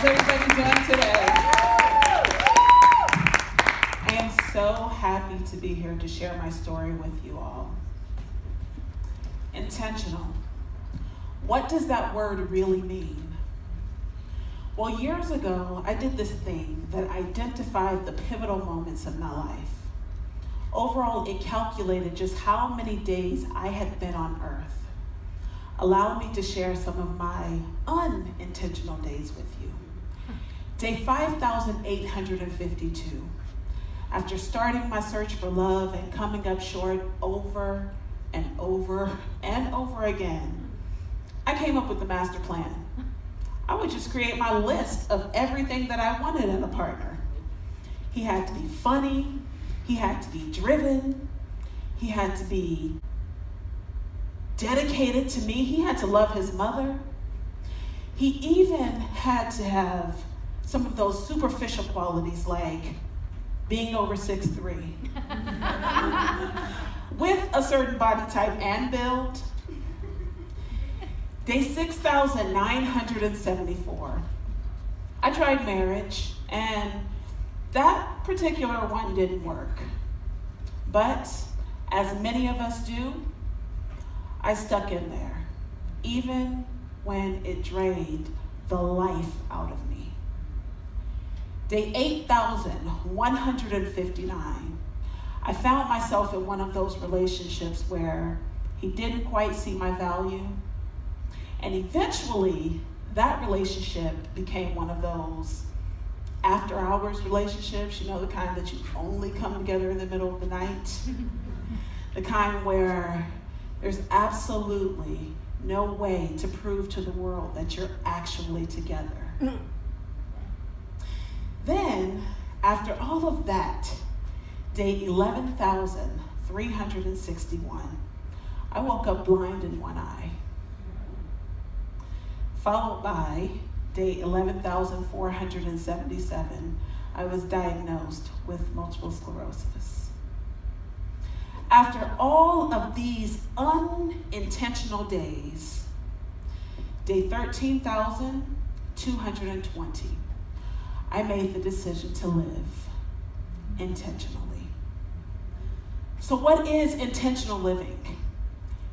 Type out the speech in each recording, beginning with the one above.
everybody doing today? I am so happy to be here to share my story with you all. Intentional. What does that word really mean? Well, years ago, I did this thing that identified the pivotal moments of my life. Overall, it calculated just how many days I had been on earth. Allow me to share some of my unintentional days with you. Day 5,852. After starting my search for love and coming up short over and over and over again, I came up with the master plan. I would just create my list of everything that I wanted in a partner. He had to be funny, he had to be driven, he had to be dedicated to me, he had to love his mother. He even had to have some of those superficial qualities like being over 6'3", with a certain body type and build. Day 6,974. I tried marriage, and that particular one didn't work. But as many of us do, I stuck in there, even when it drained the life out of me. Day 8,159. I found myself in one of those relationships where he didn't quite see my value. And eventually, that relationship became one of those after hours relationships, you know, the kind that you only come together in the middle of the night. The kind where there's absolutely no way to prove to the world that you're actually together. Then, after all of that, day 11,361, I woke up blind in one eye. Followed by day 11,477, I was diagnosed with multiple sclerosis. After all of these unintentional days, day 13,220, I made the decision to live intentionally. So what is intentional living?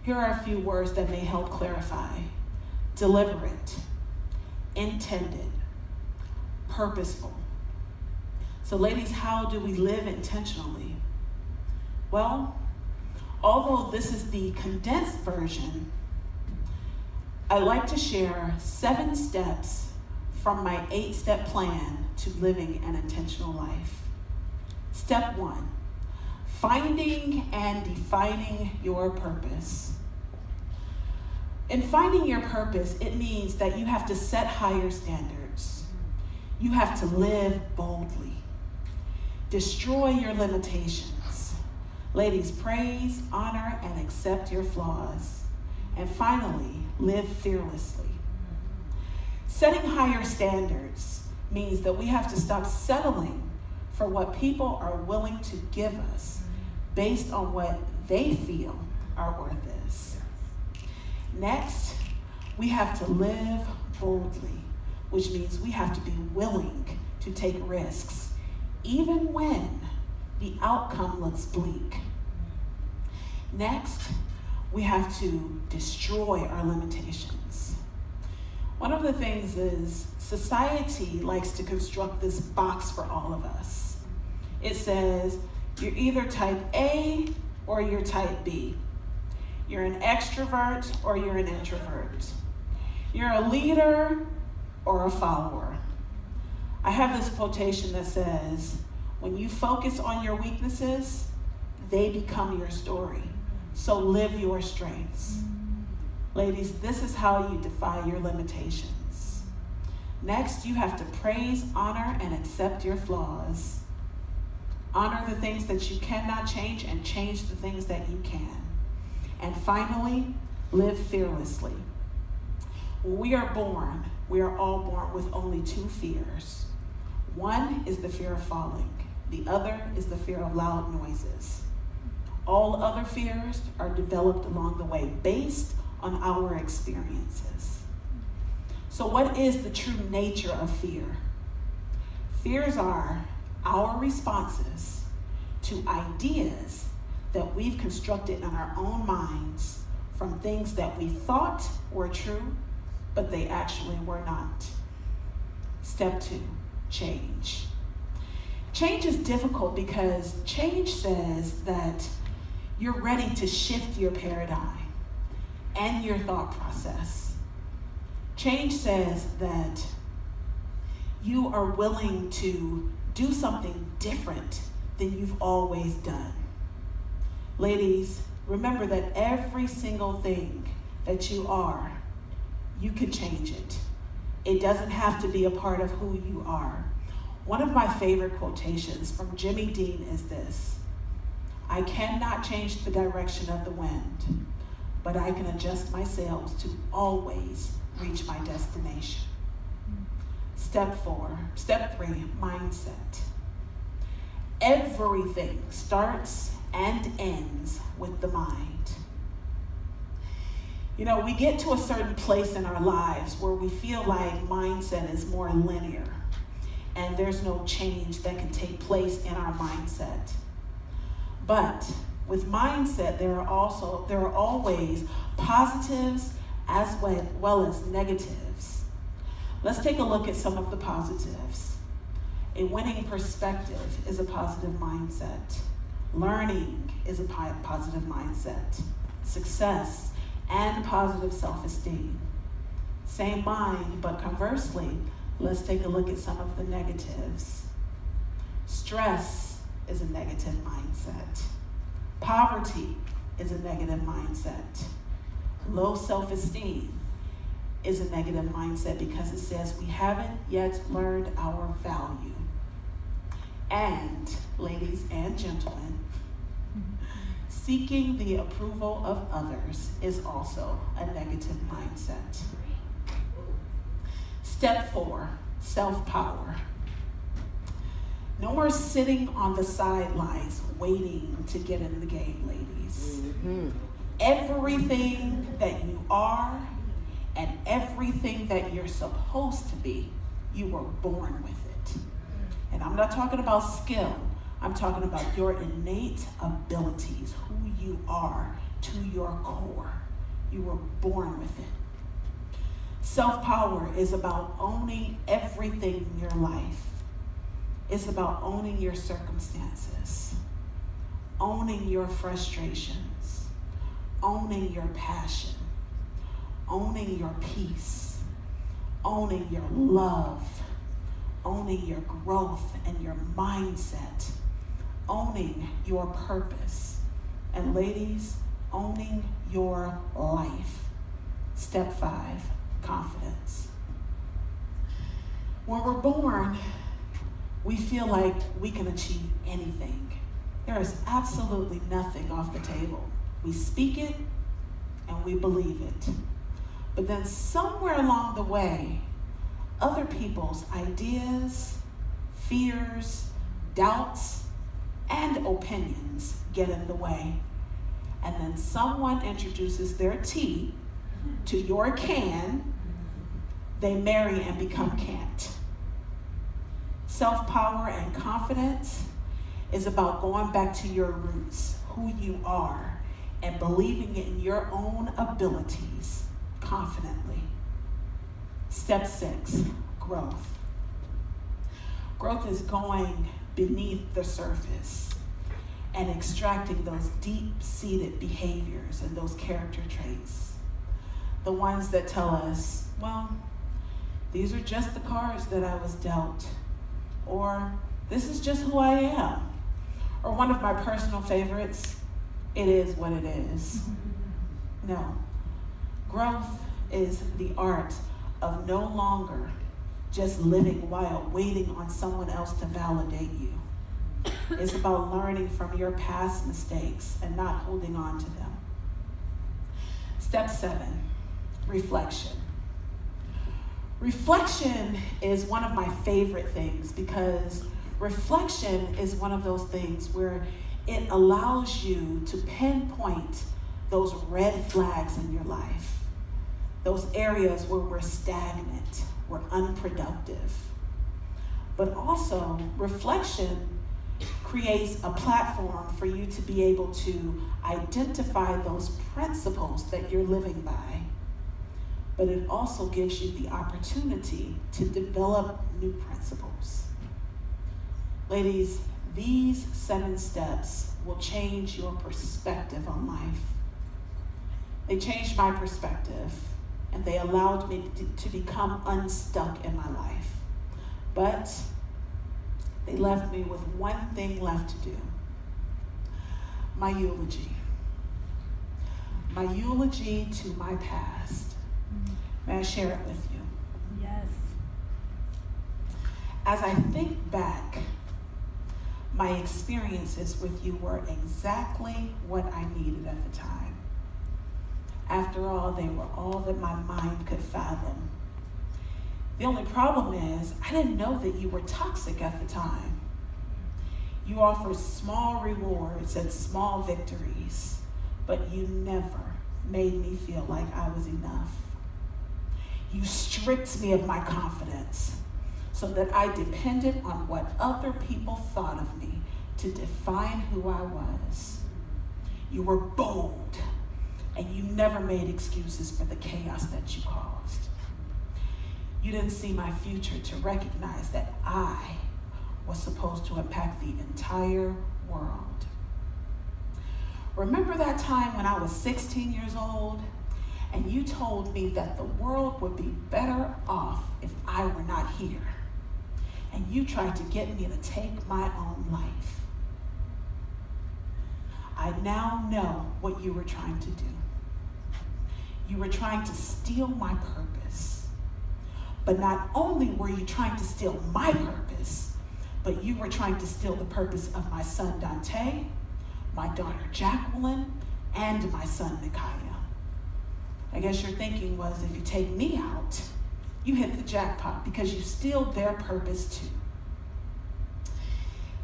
Here are a few words that may help clarify. Deliberate, intended, purposeful. So ladies, how do we live intentionally? Well, although this is the condensed version, I'd like to share 7 steps from my 8-step plan to living an intentional life. Step 1, finding and defining your purpose. In finding your purpose, it means that you have to set higher standards. You have to live boldly. Destroy your limitations. Ladies, praise, honor, and accept your flaws. And finally, live fearlessly. Setting higher standards means that we have to stop settling for what people are willing to give us based on what they feel our worth is. Next, we have to live boldly, which means we have to be willing to take risks, even when the outcome looks bleak. Next, we have to destroy our limitations. One of the things is society likes to construct this box for all of us. It says, you're either type A or you're type B. You're an extrovert or you're an introvert. You're a leader or a follower. I have this quotation that says, when you focus on your weaknesses, they become your story. So live your strengths. Ladies, this is how you defy your limitations. Next, you have to praise, honor, and accept your flaws. Honor the things that you cannot change and change the things that you can. And finally, live fearlessly. When we are born, we are all born with only 2 fears. One is the fear of falling. The other is the fear of loud noises. All other fears are developed along the way based on our experiences. So what is the true nature of fear? Fears are our responses to ideas that we've constructed in our own minds from things that we thought were true, but they actually were not. Step 2, change. Change is difficult because change says that you're ready to shift your paradigm and your thought process. Change says that you are willing to do something different than you've always done. Ladies, remember that every single thing that you are, you can change it. It doesn't have to be a part of who you are. One of my favorite quotations from Jimmy Dean is this: I cannot change the direction of the wind, but I can adjust my sails to always reach my destination. Step 3, mindset. Everything starts and ends with the mind. You know, we get to a certain place in our lives where we feel like mindset is more linear and there's no change that can take place in our mindset. But with mindset, there are always positives as well as negatives. Let's take a look at some of the positives. A winning perspective is a positive mindset. Learning is a positive mindset. Success and positive self-esteem. Same mind, but conversely, let's take a look at some of the negatives. Stress is a negative mindset. Poverty is a negative mindset. Low self-esteem is a negative mindset because it says we haven't yet learned our value. And, ladies and gentlemen, seeking the approval of others is also a negative mindset. Step 4, self-power. No more sitting on the sidelines waiting to get in the game, ladies. Mm-hmm. Everything that you are and everything that you're supposed to be, you were born with it. And I'm not talking about skill. I'm talking about your innate abilities, who you are to your core. You were born with it. Self-power is about owning everything in your life. It's about owning your circumstances, owning your frustrations, owning your passion, owning your peace, owning your love, owning your growth and your mindset, owning your purpose, and ladies, owning your life. Step 5, confidence. When we're born, we feel like we can achieve anything. There is absolutely nothing off the table. We speak it and we believe it. But then somewhere along the way, other people's ideas, fears, doubts, and opinions get in the way. And then someone introduces their tea to your can, they marry and become can't. Self-power and confidence is about going back to your roots, who you are, and believing in your own abilities confidently. Step 6, growth. Growth is going beneath the surface and extracting those deep-seated behaviors and those character traits. The ones that tell us, well, these are just the cards that I was dealt, or this is just who I am. Or one of my personal favorites, it is what it is. No, growth is the art of no longer just living while waiting on someone else to validate you. It's about learning from your past mistakes and not holding on to them. Step 7, reflection. Reflection is one of my favorite things because reflection is one of those things where it allows you to pinpoint those red flags in your life. those areas where we're stagnant, we're unproductive. But also, reflection creates a platform for you to be able to identify those principles that you're living by. But it also gives you the opportunity to develop new principles. Ladies, these 7 steps will change your perspective on life. They changed my perspective, and they allowed me to become unstuck in my life. But they left me with one thing left to do. My eulogy. My eulogy to my past. May I share it with you? Yes. As I think back, my experiences with you were exactly what I needed at the time. After all, they were all that my mind could fathom. The only problem is, I didn't know that you were toxic at the time. You offered small rewards and small victories, but you never made me feel like I was enough. You stripped me of my confidence so that I depended on what other people thought of me to define who I was. You were bold, and you never made excuses for the chaos that you caused. You didn't see my future to recognize that I was supposed to impact the entire world. Remember that time when I was 16 years old and you told me that the world would be better off if I were not here, and you tried to get me to take my own life? I now know what you were trying to do. You were trying to steal my purpose. But not only were you trying to steal my purpose, but you were trying to steal the purpose of my son Dante, my daughter Jacqueline, and my son Micaiah. I guess your thinking was, if you take me out, you hit the jackpot because you steal their purpose too.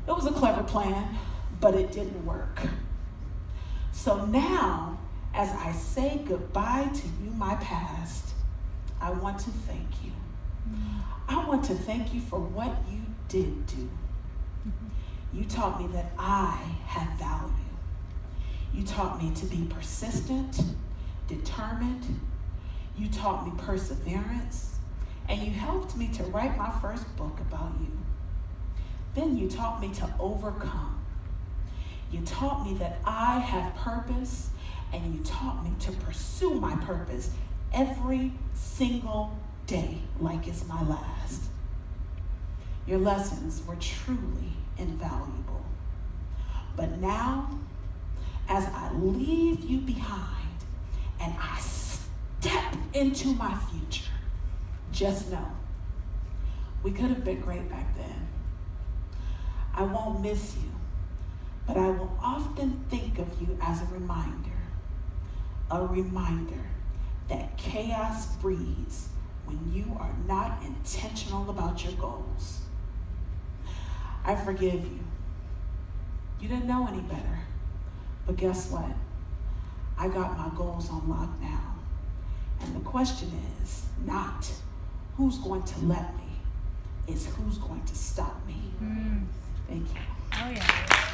It was a clever plan, but it didn't work. So now, as I say goodbye to you, my past, I want to thank you. I want to thank you for what you did do. You taught me that I have value. You taught me to be persistent, determined. You taught me perseverance, and you helped me to write my first book about you. Then you taught me to overcome. You taught me that I have purpose, and you taught me to pursue my purpose every single day like it's my last. Your lessons were truly invaluable. But now, as I leave you behind and I step into my future, just know, we could have been great back then. I won't miss you, but I will often think of you as a reminder that chaos breeds when you are not intentional about your goals. I forgive you. You didn't know any better, but guess what? I got my goals on lock now. And the question is not who's going to let me, it's who's going to stop me. Thank you. Oh yeah.